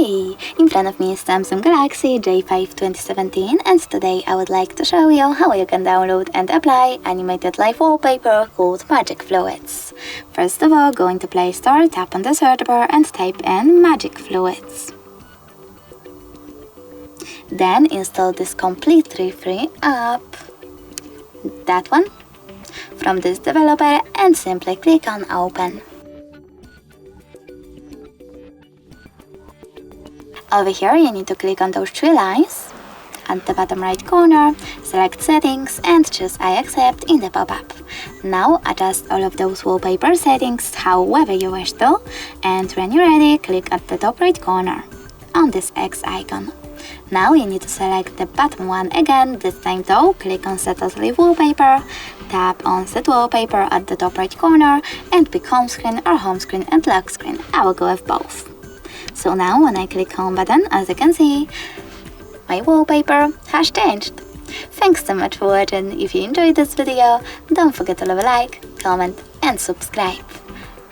Hey! In front of me is Samsung Galaxy J5 2017, and today I would like to show you how you can download and apply animated live wallpaper called Magic Fluids. First of all, go into Play Store, tap on the search bar and type in Magic Fluids. Then install this completely free app, that one, from this developer, and simply click on Open. Over here you need to click on those three lines at the bottom right corner, select Settings and choose I accept in the pop-up. Now adjust all of those wallpaper settings however you wish to, and when you're ready, click at the top right corner on this X icon. Now you need to select the bottom one again, this time though, click on Set as Live Wallpaper, tap on Set Wallpaper at the top right corner and pick Home Screen or Home Screen and Lock Screen. I will go with both. So now when I click Home button, as you can see, my wallpaper has changed. Thanks so much for watching. If you enjoyed this video, don't forget to leave a like, comment and subscribe.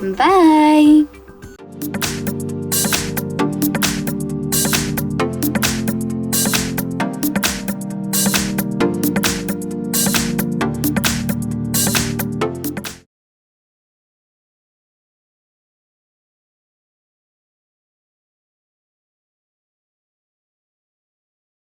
Bye!